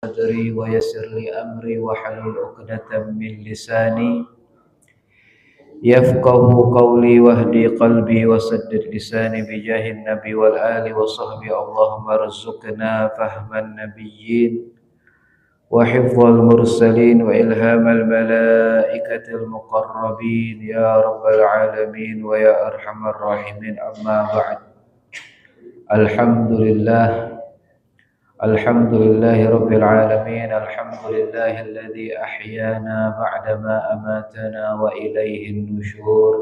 صدري ويسر لي أمري واحلل عقدة من لساني يفقه قولي واهدي قلبي وسدد لساني بجاه النبي والآل وصحبه. اللهم ارزقنا فهم النبيين وحفظ المرسلين وإلهام الملائكة المقربين يا رب العالمين ويا أرحم الراحمين. أما بعد، الحمد لله رب العالمين. الحمد لله الذي أحيانا بعدما أماتنا وإليه النشور.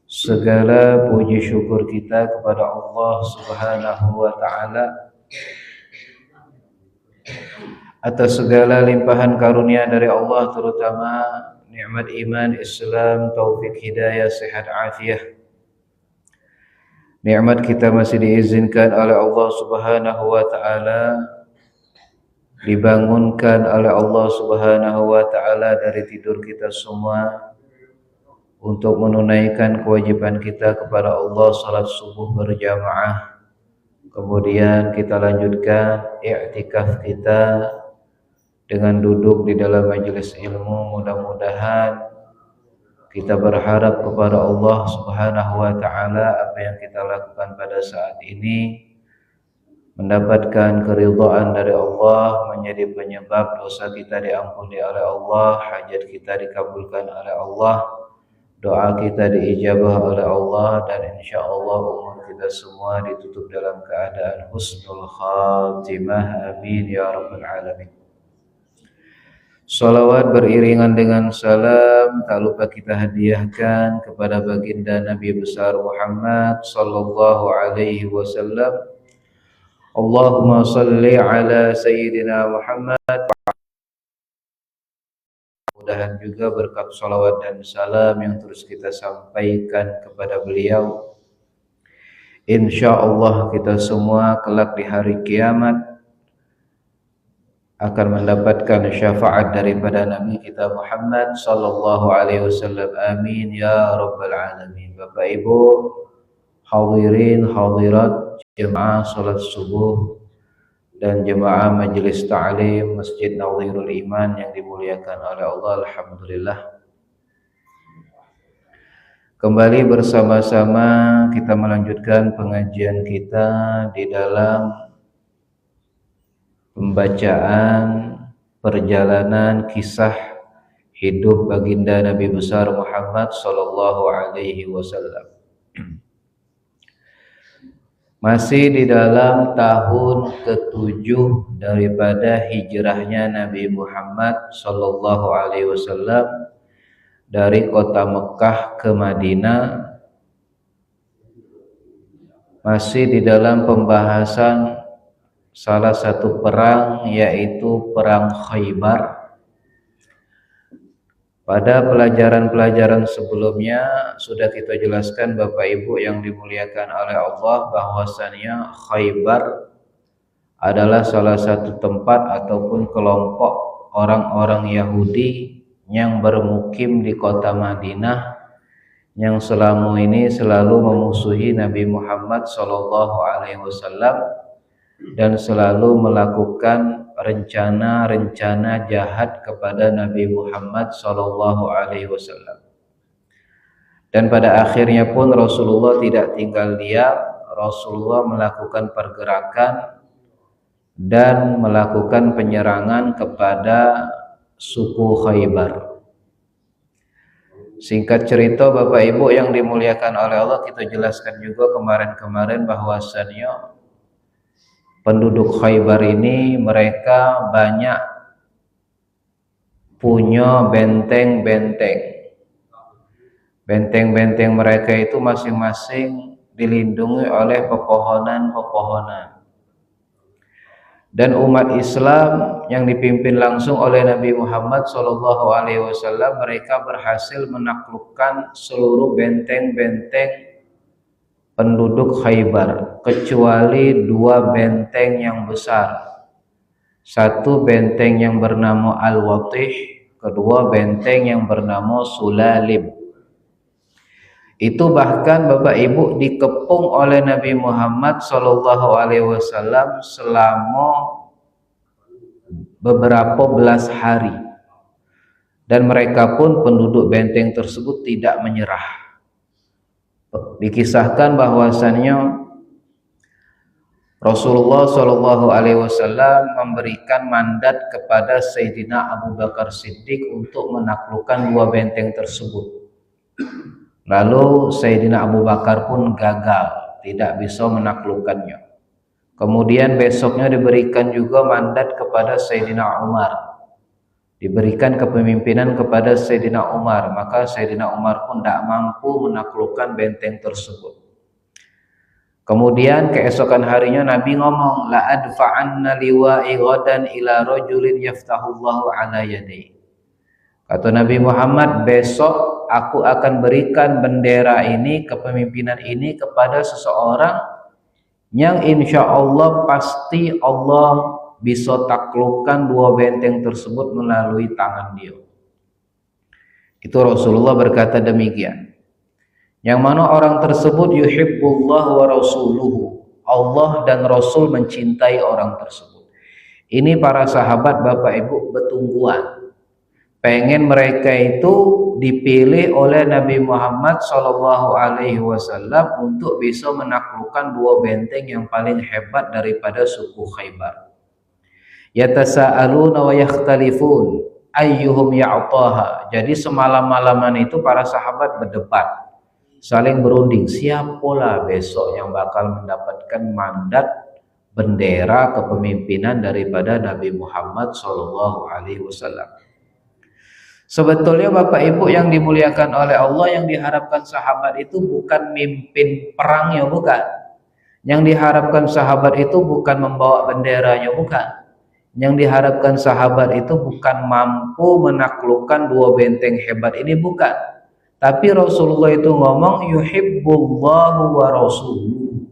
Segala puji syukur kita kepada Allah Subhanahu wa Ta'ala atas segala limpahan karunia dari Allah, terutama nikmat iman, Islam, taufik hidayah, sehat afiah. Nikmat kita masih diizinkan oleh Allah Subhanahu wa Ta'ala, dibangunkan oleh Allah Subhanahu wa Ta'ala dari tidur kita semua untuk menunaikan kewajiban kita kepada Allah, salat subuh berjamaah. Kemudian kita lanjutkan i'tikaf kita dengan duduk di dalam majelis ilmu. Mudah-mudahan kita berharap kepada Allah Subhanahu wa Ta'ala apa yang kita lakukan pada saat ini mendapatkan keridhaan dari Allah, menjadi penyebab dosa kita diampuni oleh Allah, hajat kita dikabulkan oleh Allah, doa kita diijabah oleh Allah, dan insyaallah umur kita semua ditutup dalam keadaan husnul khatimah. Amin ya rabbal alamin. Salawat beriringan dengan salam tak lupa kita hadiahkan kepada baginda Nabi besar Muhammad sallallahu alaihi wasallam. Allahumma salli ala sayyidina Muhammad. Mudah-mudahan juga berkat salawat dan salam yang terus kita sampaikan kepada beliau, insyaallah kita semua kelak di hari kiamat akan mendapatkan syafaat daripada Nabi kita Muhammad sallallahu alaihi wasallam. Amin ya rabbal alamin. Bapak Ibu hadirin hadirat jemaah salat subuh dan jemaah majelis ta'lim Masjid Nawirul Iman yang dimuliakan oleh Allah, alhamdulillah. Kembali bersama-sama kita melanjutkan pengajian kita di dalam pembacaan perjalanan kisah hidup baginda Nabi besar Muhammad sallallahu alaihi wasallam. Masih di dalam tahun ke-7 daripada hijrahnya Nabi Muhammad sallallahu alaihi wasallam dari kota Mekah ke Madinah. Masih di dalam pembahasan salah satu perang, yaitu perang Khaybar. Pada pelajaran-pelajaran sebelumnya sudah kita jelaskan Bapak Ibu yang dimuliakan oleh Allah bahwasannya Khaybar adalah salah satu tempat ataupun kelompok orang-orang Yahudi yang bermukim di kota Madinah, yang selama ini selalu memusuhi Nabi Muhammad SAW dan selalu melakukan rencana-rencana jahat kepada Nabi Muhammad SAW. Dan pada akhirnya pun Rasulullah tidak tinggal diam. Rasulullah melakukan pergerakan dan melakukan penyerangan kepada suku Khaybar. Singkat cerita Bapak Ibu yang dimuliakan oleh Allah, kita jelaskan juga kemarin-kemarin bahwasannya penduduk Khaybar ini mereka banyak punya benteng-benteng. Benteng-benteng mereka itu masing-masing dilindungi oleh pepohonan-pepohonan. Dan umat Islam yang dipimpin langsung oleh Nabi Muhammad SAW, mereka berhasil menaklukkan seluruh benteng-benteng penduduk Khaybar, kecuali 2 benteng yang besar. Satu benteng yang bernama Al-Watih, kedua benteng yang bernama Sulalim. Itu bahkan Bapak Ibu dikepung oleh Nabi Muhammad SAW selama beberapa belas hari, dan mereka pun penduduk benteng tersebut tidak menyerah. Dikisahkan bahwasannya Rasulullah Shallallahu Alaihi Wasallam memberikan mandat kepada Sayyidina Abu Bakar Siddiq untuk menaklukkan dua benteng tersebut. Lalu Sayyidina Abu Bakar pun gagal, tidak bisa menaklukkannya. Kemudian besoknya diberikan juga mandat kepada Sayyidina Umar, diberikan kepemimpinan kepada Sayyidina Umar, maka Sayyidina Umar pun tidak mampu menaklukkan benteng tersebut. Kemudian keesokan harinya Nabi ngomong, la adfa'anna liwa'i ghadan ila rajulin yaftahullahu ala yadayhi. Kata Nabi Muhammad, besok aku akan berikan bendera ini, kepemimpinan ini kepada seseorang yang insya Allah pasti Allah bisa taklukkan dua benteng tersebut melalui tangan dia. Itu Rasulullah berkata demikian. Yang mana orang tersebut yuhibbullah wa rasuluhu, Allah dan Rasul mencintai orang tersebut. Ini para sahabat Bapak Ibu bertungguan, pengen mereka itu dipilih oleh Nabi Muhammad Shallallahu Alaihi Wasallam untuk bisa menaklukkan dua benteng yang paling hebat daripada suku Khaybar. Yatasa'aluna wa yakhtalifun ayyuhum ya'taha. Jadi semalam-malaman itu para sahabat berdebat, saling berunding, siapalah besok yang bakal mendapatkan mandat bendera kepemimpinan daripada Nabi Muhammad Shallallahu Alaihi Wasallam. Sebetulnya Bapak Ibu yang dimuliakan oleh Allah, yang diharapkan sahabat itu bukan mimpin perangnya, bukan. Yang diharapkan sahabat itu bukan membawa benderanya, bukan. Yang diharapkan sahabat itu bukan mampu menaklukkan dua benteng hebat ini, bukan. Tapi Rasulullah itu ngomong yuhibbullahu wa rasuluhu.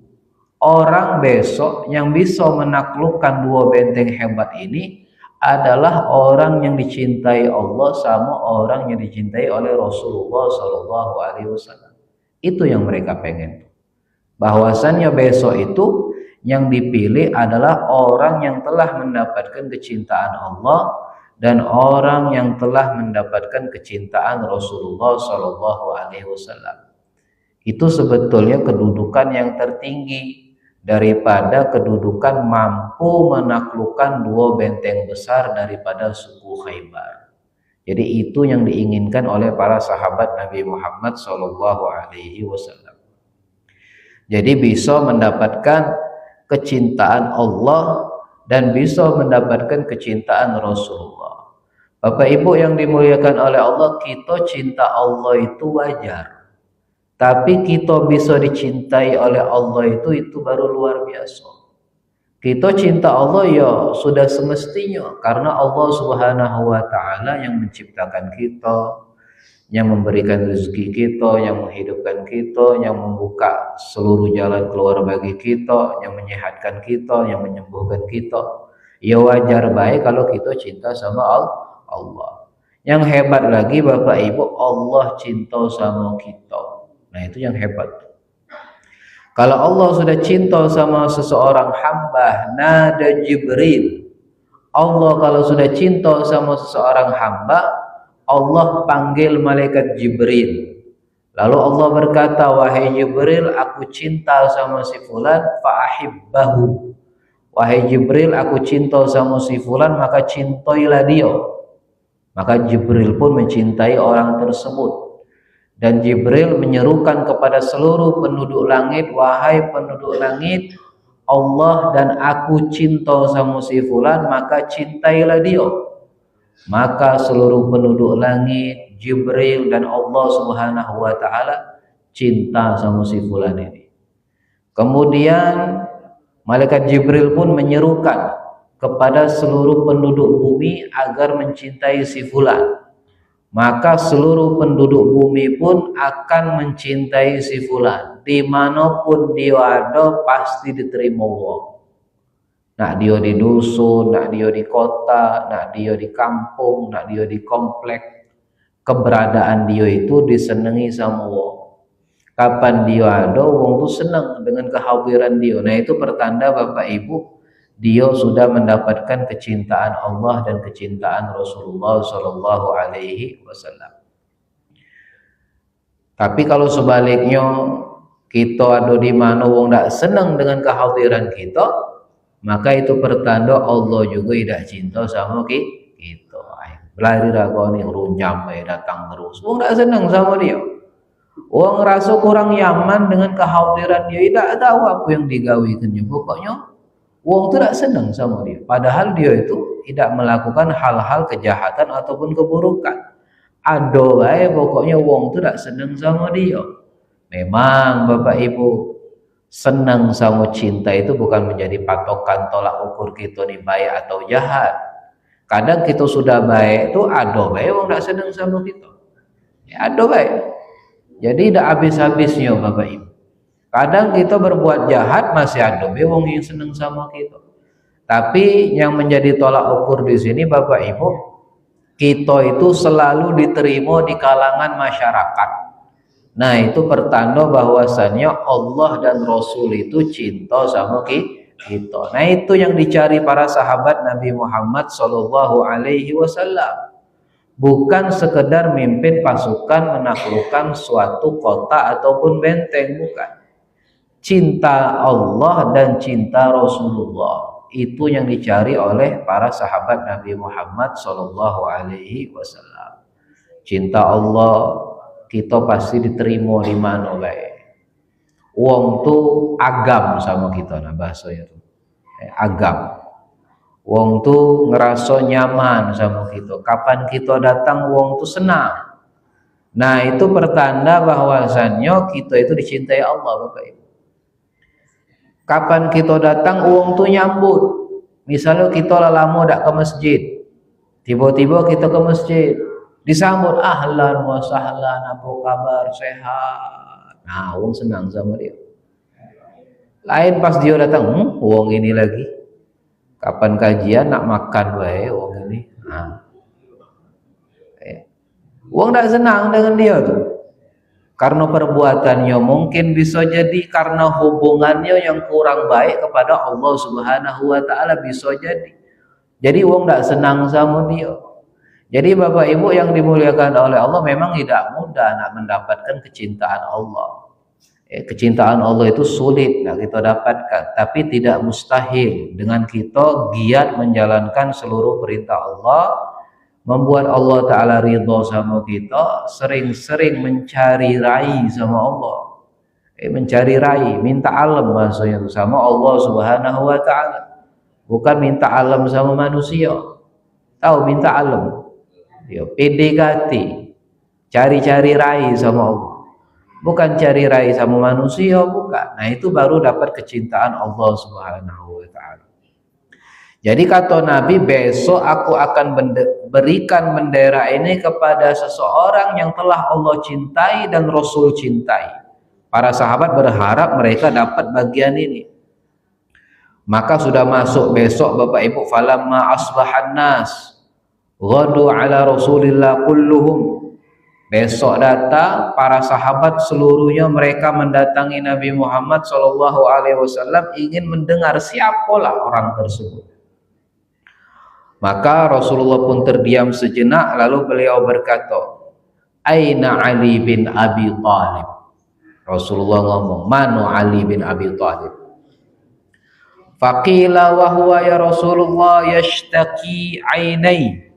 Orang besok yang bisa menaklukkan dua benteng hebat ini adalah orang yang dicintai Allah sama orang yang dicintai oleh Rasulullah Shallallahu Alaihi Wasallam. Itu yang mereka pengen. Bahwasannya besok itu yang dipilih adalah orang yang telah mendapatkan kecintaan Allah dan orang yang telah mendapatkan kecintaan Rasulullah Shallallahu Alaihi Wasallam. Itu sebetulnya kedudukan yang tertinggi daripada kedudukan mampu menaklukkan dua benteng besar daripada suku Khaybar. Jadi itu yang diinginkan oleh para sahabat Nabi Muhammad Shallallahu Alaihi Wasallam. Jadi bisa mendapatkan kecintaan Allah dan bisa mendapatkan kecintaan Rasulullah. Bapak Ibu yang dimuliakan oleh Allah, kita cinta Allah itu wajar. Tapi kita bisa dicintai oleh Allah itu baru luar biasa. Kita cinta Allah ya sudah semestinya, karena Allah Subhanahu wa taala yang menciptakan kita, yang memberikan rezeki kita, yang menghidupkan kita, yang membuka seluruh jalan keluar bagi kita, yang menyehatkan kita, yang menyembuhkan kita. Ya wajar baik kalau kita cinta sama Allah. Yang hebat lagi Bapak Ibu, Allah cinta sama kita. Nah itu yang hebat. Kalau Allah sudah cinta sama seseorang hamba, nada Jibril. Allah kalau sudah cinta sama seseorang hamba, Allah panggil malaikat Jibril. Lalu Allah berkata, wahai Jibril, aku cinta sama si fulan, fa'ahibbahu. Wahai Jibril, aku cinta sama si fulan, maka cintailah dia. Maka Jibril pun mencintai orang tersebut. Dan Jibril menyerukan kepada seluruh penduduk langit, wahai penduduk langit, Allah dan aku cinta sama si fulan, maka cintailah dia. Maka seluruh penduduk langit, Jibril dan Allah Subhanahu wa taala cinta sama si fulan ini. Kemudian malaikat Jibril pun menyerukan kepada seluruh penduduk bumi agar mencintai si fulan. Maka seluruh penduduk bumi pun akan mencintai si fulan. Dimanapun dia ada pasti diterima Allah. Nak dia di dusun, nak dia di kota, nak dia di kampung, nak dia di komplek, keberadaan dia itu disenangi sama Allah. Kapan dia ada, orang tuh senang dengan kehadiran dia. Nah itu pertanda Bapak Ibu, dia sudah mendapatkan kecintaan Allah dan kecintaan Rasulullah Sallallahu Alaihi Wasallam. Tapi kalau sebaliknya kita ada di mana wong tak senang dengan kehadiran kita, maka itu pertanda Allah juga tidak cinta sama kita. Berlari raga ni runyam datang terus. Wong tak senang sama dia. Wong rasa kurang nyaman dengan kehadiran dia, tidak tahu apa yang digawikannya. Pokoknya wong tu tak senang sama dia. Padahal dia itu tidak melakukan hal-hal kejahatan ataupun keburukan. Ada bae pokoknya wong tu tak senang sama dia. Memang Bapak Ibu, senang sama cinta itu bukan menjadi patokan tolak ukur kita ni baik atau jahat. Kadang kita sudah baik tu ada bae wong tak senang sama kita. Ya, ada baik. Jadi tidak habis-habisnya Bapak Ibu. Kadang kita berbuat jahat masih ada bae wong yang senang sama kita. Tapi yang menjadi tolak ukur di sini Bapak Ibu, kita itu selalu diterima di kalangan masyarakat. Nah, itu pertanda bahwasannya Allah dan Rasul itu cinta sama kita. Nah, itu yang dicari para sahabat Nabi Muhammad Sallallahu Alaihi Wasallam. Bukan sekedar mimpin pasukan menaklukkan suatu kota ataupun benteng, bukan. Cinta Allah dan cinta Rasulullah, itu yang dicari oleh para sahabat Nabi Muhammad Sallallahu Alaihi Wasallam. Cinta Allah kita pasti diterima di mana baik. Wong tu agam sama kita, nah bahasanya tu agam. Wong tu ngerasa nyaman sama kita. Kapan kita datang wong tu senang. Nah, itu pertanda bahwasannya kita itu dicintai Allah Bapak Ibu. Kapan kita datang wong tu nyambut. Misalnya kita lama dak ke masjid, tiba-tiba kita ke masjid, disambut ahlan wa sahlan, apa kabar, sehat. Nah, wong senang sama dia. Lain pas dia datang, wong ini lagi kapan kajian nak makan wae wong ini. Nah, wong tak senang dengan dia tuh. Karena perbuatannya, mungkin bisa jadi karena hubungannya yang kurang baik kepada Allah Subhanahu wa taala, bisa jadi. Jadi wong tak senang sama dia. Jadi Bapak Ibu yang dimuliakan oleh Allah, memang tidak mudah nak mendapatkan kecintaan Allah. Kecintaan Allah itu sulit nak kita dapatkan, tapi tidak mustahil dengan kita giat menjalankan seluruh perintah Allah, membuat Allah Ta'ala ridha sama kita, sering-sering mencari rai sama Allah. Mencari rai, minta alam maksudnya sama Allah Subhanahu wa Ta'ala. Bukan minta alam sama manusia. Tahu minta alam? Dia PDKT, cari-cari rai sama Allah. Bukan cari rai sama manusia, bukan. Nah, itu baru dapat kecintaan Allah Subhanahu wa Ta'ala. Jadi kata Nabi, besok aku akan berikan bendera ini kepada seseorang yang telah Allah cintai dan Rasul cintai. Para sahabat berharap mereka dapat bagian ini. Maka sudah masuk besok Bapak Ibu, falamma asbahan nas ghadu ala Rasulillah kulluhum. Besok datang para sahabat seluruhnya, mereka mendatangi Nabi Muhammad Sallallahu Alaihi Wasallam ingin mendengar siapalah orang tersebut. Maka Rasulullah pun terdiam sejenak, lalu beliau berkata, Aina Ali bin Abi Thalib. Rasulullah ngomong, mana Ali bin Abi Thalib? Faqila wa huwa ya Rasulullah yashtaki ainai.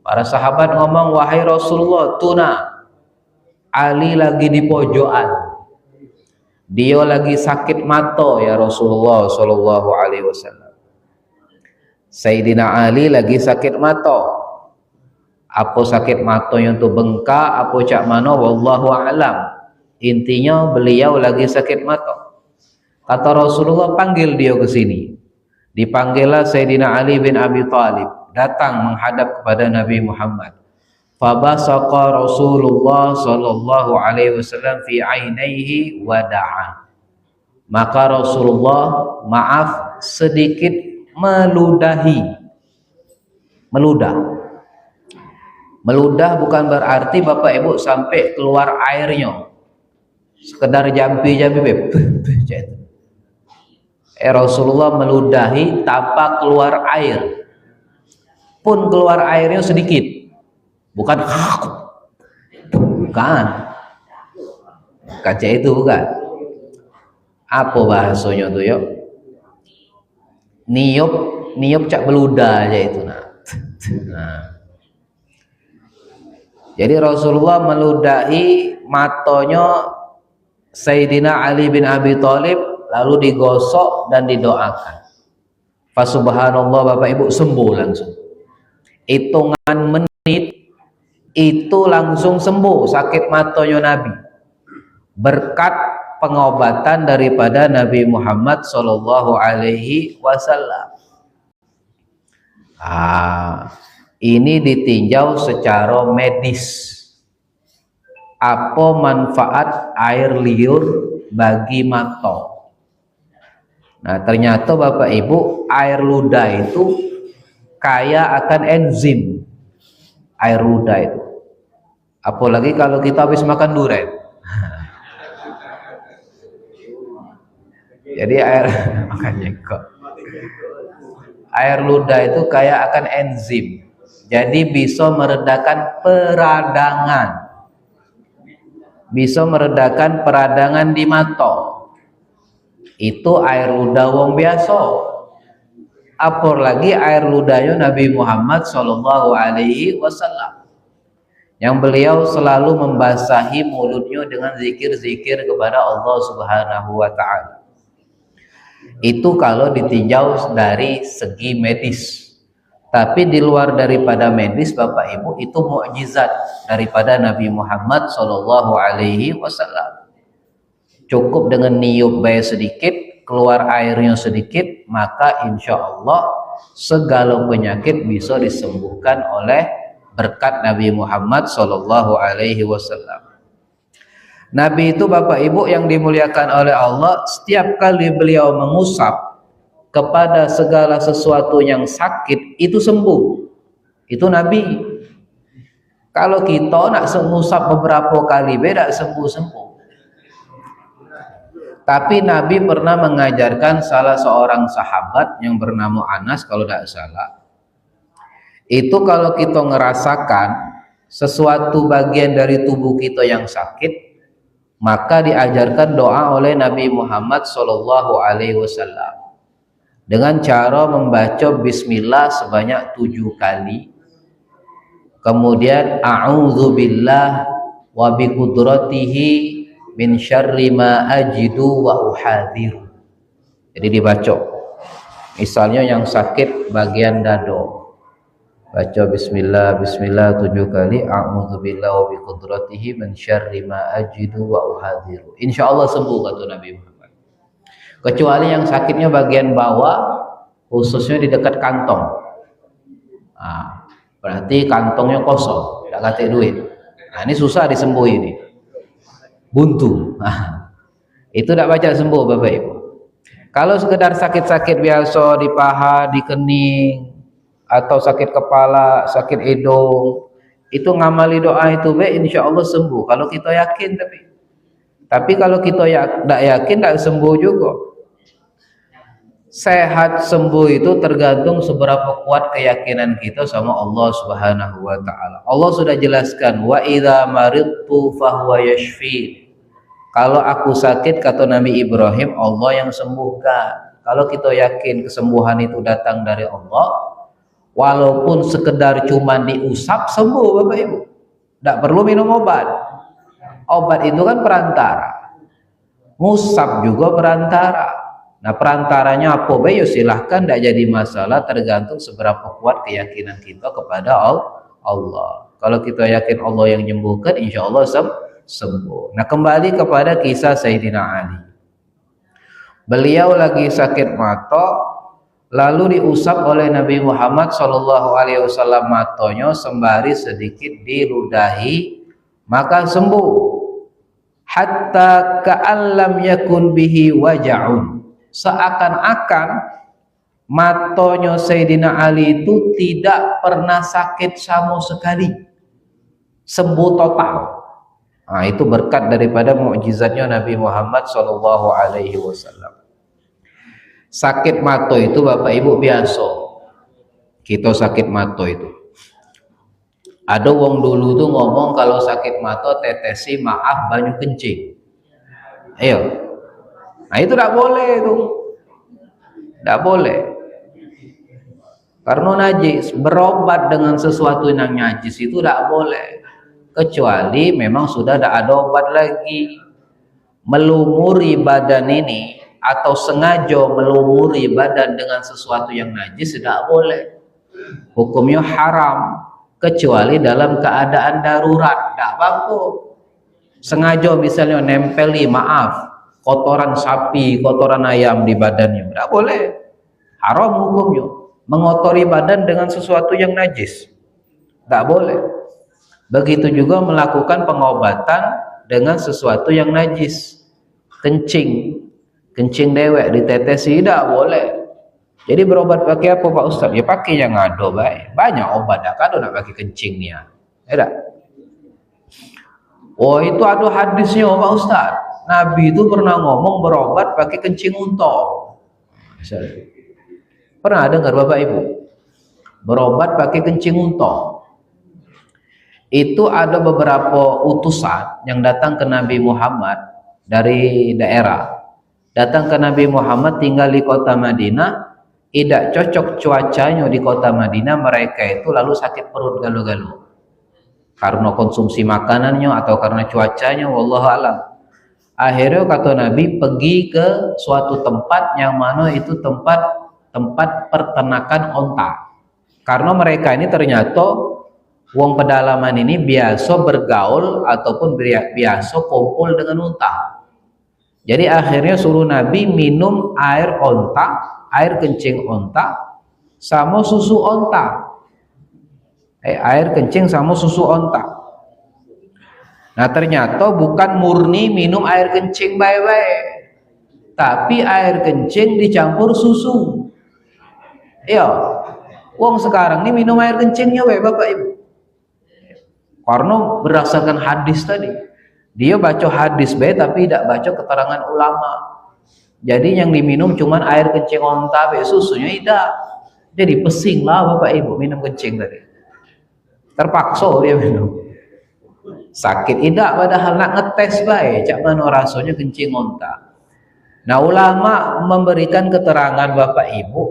Para sahabat ngomong, wahai Rasulullah, tuna Ali lagi di pojokan, dia lagi sakit mata ya Rasulullah Sallallahu Alaihi Wasallam. Sayyidina Ali lagi sakit mata. Apa sakit matanya itu bengkak, apa cak mana, wallahu a'lam. Intinya beliau lagi sakit mata. Kata Rasulullah, panggil dia ke sini. Dipanggillah Sayyidina Ali bin Abi Thalib, datang menghadap kepada Nabi Muhammad. Fabasaqa Rasulullah Sallallahu Alaihi Wasallam fi ainaihi wa da'a. Maka Rasulullah sedikit meludahi. Meludah bukan berarti Bapak Ibu sampai keluar airnya, sekedar jampi Rasulullah meludahi tanpa keluar air, pun keluar airnya sedikit, bukan kaca itu bukan. Apa bahasanya tuh yuk? Niup cak beluda aja itu nah. Jadi Rasulullah meludahi matonya Sayyidina Ali bin Abi Thalib, lalu digosok dan didoakan. Fa subhanallah, Bapak Ibu, sembuh langsung. Hitungan menit itu langsung sembuh sakit matonya Nabi, berkat pengobatan daripada Nabi Muhammad Sallallahu Alaihi Wasallam. Ini ditinjau secara medis. Apa manfaat air liur bagi mata? Nah, ternyata Bapak Ibu, air ludah itu kaya akan enzim. Air ludah itu. Apalagi kalau kita habis makan durian. Jadi air ludah itu kaya akan enzim. Jadi bisa meredakan peradangan. Bisa meredakan peradangan di mata. Itu air ludah wong biasa. Apalagi air ludahnya Nabi Muhammad Sallallahu Alaihi Wasallam, yang beliau selalu membasahi mulutnya dengan zikir-zikir kepada Allah Subhanahu Wa Taala. Itu kalau ditinjau dari segi medis. Tapi di luar daripada medis, Bapak Ibu, itu mukjizat daripada Nabi Muhammad Sallallahu Alaihi Wasallam. Cukup dengan niup bayi sedikit, keluar airnya sedikit, maka insya Allah segala penyakit bisa disembuhkan oleh berkat Nabi Muhammad Sallallahu Alaihi Wasallam. Nabi itu, Bapak Ibu yang dimuliakan oleh Allah, setiap kali beliau mengusap kepada segala sesuatu yang sakit itu sembuh. Itu Nabi. Kalau kita nak mengusap beberapa kali beda sembuh-sembuh. Tapi Nabi pernah mengajarkan salah seorang sahabat yang bernama Anas kalau tidak salah. Itu kalau kita ngerasakan sesuatu bagian dari tubuh kita yang sakit, maka diajarkan doa oleh Nabi Muhammad Sallallahu Alaihi Wasallam dengan cara membaca Bismillah sebanyak 7 kali. Kemudian a'udzubillah wa biqudratihi min syarri ma ajidu wa uhadhiru. Jadi dibaca. Misalnya yang sakit bagian dada, baca bismillah 7 kali, a'udzubillah wa biqudratihi min syarri ma ajidu wa uhadhiru. Insyaallah sembuh, kata Nabi Muhammad. Kecuali yang sakitnya bagian bawah, khususnya di dekat kantong. Berarti kantongnya kosong, tidak kasih duit. Ini susah disembuh ini. Buntu. Itu tidak baca sembuh, Bapak Ibu. Kalau sekedar sakit-sakit biasa di paha, di kening, atau sakit kepala, sakit hidung, itu ngamali doa itu insya Allah sembuh. Kalau kita yakin, tapi kalau kita tidak yakin tidak sembuh juga. Sehat sembuh itu tergantung seberapa kuat keyakinan kita sama Allah Subhanahu Wa Taala. Allah sudah jelaskan, wa idza maridtu fahuwa yashfi. Kalau aku sakit, kata Nabi Ibrahim, Allah yang sembuhkan. Kalau kita yakin kesembuhan itu datang dari Allah, walaupun sekedar cuma diusap, sembuh, Bapak Ibu. Tidak perlu minum obat. Obat itu kan perantara. Ngusap juga perantara. Nah, perantaranya apa? Ya silahkan, tidak jadi masalah, tergantung seberapa kuat keyakinan kita kepada Allah. Kalau kita yakin Allah yang menyembuhkan, insya Allah sembuh. Nah, kembali kepada kisah Sayyidina Ali. Beliau lagi sakit mata, lalu diusap oleh Nabi Muhammad SAW matanya sembari sedikit diludahi, maka sembuh. Hatta ka'allam yakun bihi waja'un. Seakan-akan matanya Sayyidina Ali itu tidak pernah sakit sama sekali, sembuh total. Nah, itu berkat daripada mukjizatnya Nabi Muhammad SAW. Sakit mata itu Bapak Ibu biasa. Kita sakit mata itu. Ada wong dulu tuh ngomong kalau sakit mata tetesi maaf banyu kencing. Ayo. Nah itu tidak boleh itu. Tidak boleh. Karena najis, berobat dengan sesuatu yang najis itu tidak boleh. Kecuali memang sudah tidak ada obat lagi. Melumuri badan ini atau sengaja melumuri badan dengan sesuatu yang najis tidak boleh. Hukumnya haram kecuali dalam keadaan darurat. Tidak apa-apa. Sengaja misalnya nempeli kotoran sapi, kotoran ayam di badannya. Tidak boleh. Haram hukumnya. Mengotori badan dengan sesuatu yang najis. Tidak boleh. Begitu juga melakukan pengobatan dengan sesuatu yang najis. Kencing dewek ditetesi tidak boleh. Jadi berobat pakai apa Pak Ustaz? Ya pakai yang ada baik. Banyak obat dah kan nak pakai kencing ni. Ya tak? Oh itu ada hadisnya Pak Ustaz. Nabi itu pernah ngomong berobat pakai kencing unta. Pernah dengar Bapak Ibu? Berobat pakai kencing unta. Itu ada beberapa utusan yang datang ke Nabi Muhammad dari daerah. Datang ke Nabi Muhammad tinggal di kota Madinah, tidak cocok cuacanya di kota Madinah, mereka itu lalu sakit perut galau-galau. Karena konsumsi makanannya atau karena cuacanya, wallahu alam. Akhirnya kata Nabi pergi ke suatu tempat yang mana itu tempat pertenakan onta. Karena mereka ini ternyata wong pedalaman ini biasa bergaul ataupun biasa kumpul dengan unta. Jadi akhirnya suruh Nabi minum air onta, air kencing onta sama susu onta. Air kencing sama susu onta. Nah ternyata bukan murni minum air kencing baik-baik, tapi air kencing dicampur susu. Iya, wong sekarang ini minum air kencingnya baik Bapak Ibu. Karena berdasarkan hadis tadi. Dia baca hadis baik tapi tidak baca keterangan ulama. Jadi yang diminum cuman air kencing onta baik, susunya tidak. Jadi pesing lah Bapak Ibu minum kencing tadi. Terpaksa dia minum. Sakit tidak padahal nak ngetes baik cak mana rasanya kencing onta. Nah ulama memberikan keterangan Bapak Ibu,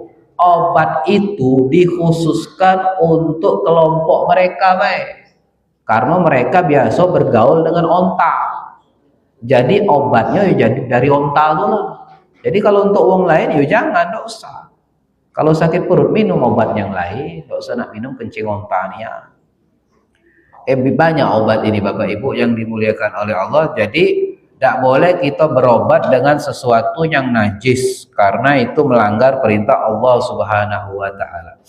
obat itu dikhususkan untuk kelompok mereka baik. Karena mereka biasa bergaul dengan onta. Jadi obatnya ya jadi dari onta itu lah. Jadi kalau untuk orang lain ya jangan, tidak usah. Kalau sakit perut minum obat yang lain, tidak usah nak minum kencing ontanya. Banyak obat ini Bapak Ibu yang dimuliakan oleh Allah. Jadi tidak boleh kita berobat dengan sesuatu yang najis, karena itu melanggar perintah Allah Subhanahu wa taala.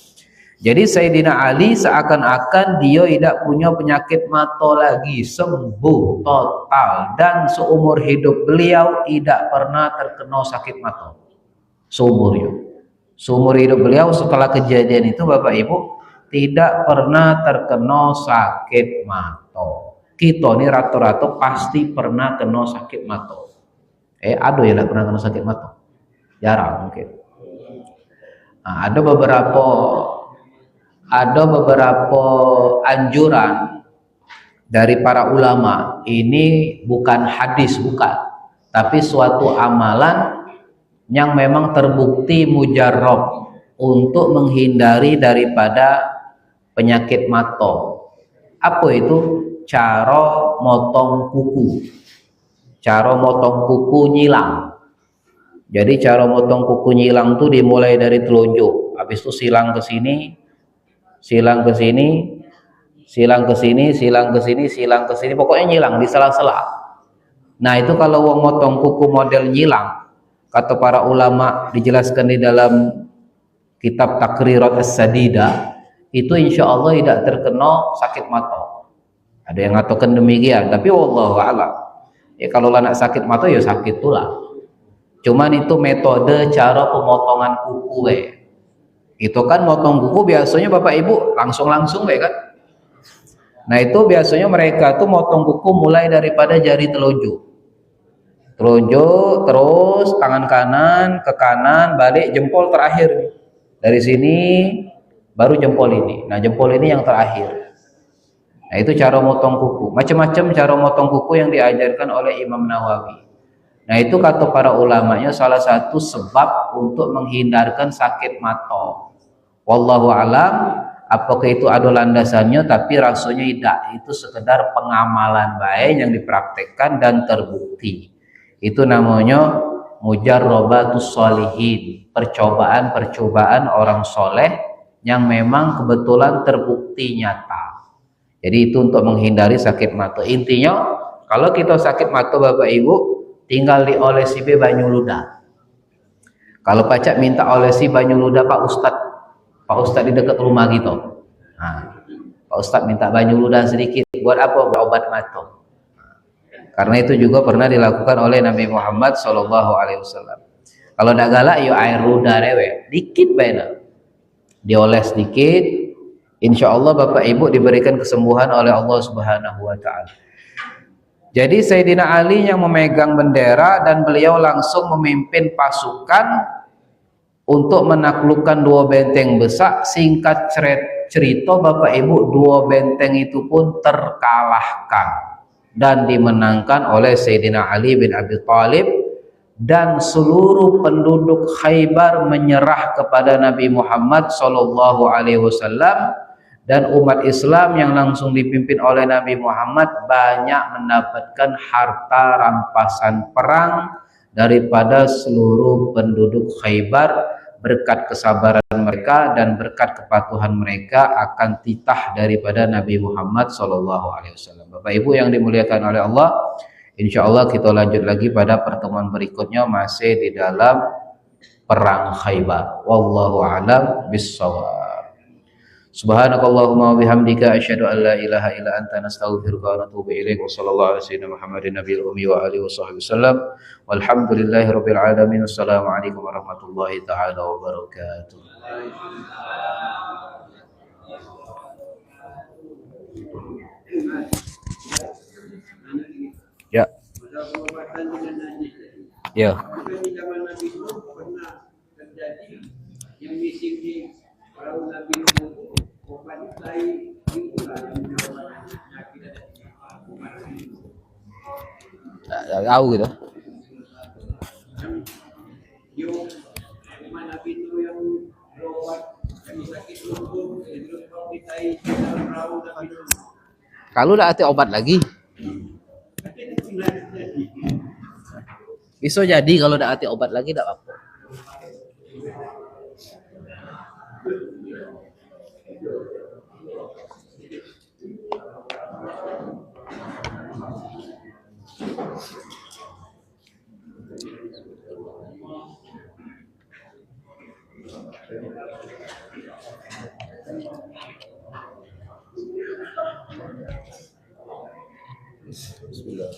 Jadi Sayyidina Ali seakan-akan dia tidak punya penyakit mata lagi, sembuh total, dan seumur hidup beliau tidak pernah terkena sakit mata. Seumur hidup beliau setelah kejadian itu Bapak Ibu tidak pernah terkena sakit mata. Kita ini rata-rata pasti pernah kena sakit mata. Ada yang tidak pernah kena sakit mata? Jarang mungkin. Nah, ada beberapa anjuran dari para ulama. Ini bukan hadis, bukan, tapi suatu amalan yang memang terbukti mujarrab untuk menghindari daripada penyakit mata. Apa itu? Cara motong kuku. Cara motong kuku nyilang. Jadi cara motong kuku nyilang itu dimulai dari telunjuk, habis itu silang ke sini, silang ke sini, silang ke sini, silang ke sini, silang ke sini, pokoknya nyilang di sela-sela. Nah itu kalau wong motong kuku model nyilang, kata para ulama dijelaskan di dalam kitab Takrirat As-Sadida, itu insya Allah tidak terkena sakit mata. Ada yang ngatakan demikian, tapi wallahu a'lam. Ya kalau nak sakit mata ya sakit tulah. Cuman itu metode cara pemotongan kuku Itu kan motong kuku biasanya Bapak Ibu langsung kan. Nah itu biasanya mereka tuh motong kuku mulai daripada jari telunjuk. Telunjuk terus tangan kanan ke kanan, balik jempol terakhir. Dari sini baru jempol ini. Nah, jempol ini yang terakhir. Nah, itu cara motong kuku. Macam-macam cara motong kuku yang diajarkan oleh Imam Nawawi. Nah, itu kata para ulamanya salah satu sebab untuk menghindarkan sakit mata. Wallahu alam, apakah itu ada landasannya, tapi rasanya tidak. Itu sekedar pengamalan baik yang dipraktekkan dan terbukti. Itu namanya mujarrobatus sholihin, percobaan-percobaan orang soleh yang memang kebetulan terbukti nyata. Jadi itu untuk menghindari sakit mata. Intinya kalau kita sakit mata Bapak Ibu, tinggal diolesi banyu ludah. Kalau pacak minta olesi banyu ludah Pak Ustadz di dekat rumah gitu. Nah, Pak Ustadz minta banyu ludah sedikit. Buat apa? Obat mata. Karena itu juga pernah dilakukan oleh Nabi Muhammad SAW. Kalau tidak galak, yuk air ludah dewe, dikit beda. Dioles sedikit, insya Allah Bapak Ibu diberikan kesembuhan oleh Allah Subhanahu Wa Taala. Jadi Sayyidina Ali yang memegang bendera dan beliau langsung memimpin pasukan untuk menaklukkan dua benteng besar. Singkat cerita Bapak Ibu, dua benteng itu pun terkalahkan dan dimenangkan oleh Sayyidina Ali bin Abi Thalib, dan seluruh penduduk Khaybar menyerah kepada Nabi Muhammad SAW, dan umat Islam yang langsung dipimpin oleh Nabi Muhammad banyak mendapatkan harta rampasan perang daripada seluruh penduduk Khaybar berkat kesabaran mereka dan berkat kepatuhan mereka akan titah daripada Nabi Muhammad SAW. Bapak Ibu yang dimuliakan oleh Allah, insya Allah kita lanjut lagi pada pertemuan berikutnya masih di dalam perang Khaybar. Wallahu a'lam bissawab. Subhanakallahumma wa bihamdika asyhadu an la ilaha illa anta nastaghfiruka wa natubu ilaik. Wa sallallahu ala sayyidina Muhammadin nabiyil ummi wa alihi washabbihi wasallam. Walhamdulillahi rabbil alamin. Wassalamualaikum warahmatullahi taala wabarakatuh. Ya. Ya. Tahu gitu. Kalau udah hati obat lagi, bisa jadi kalau udah hati obat lagi tidak apa-apa. Bismillah.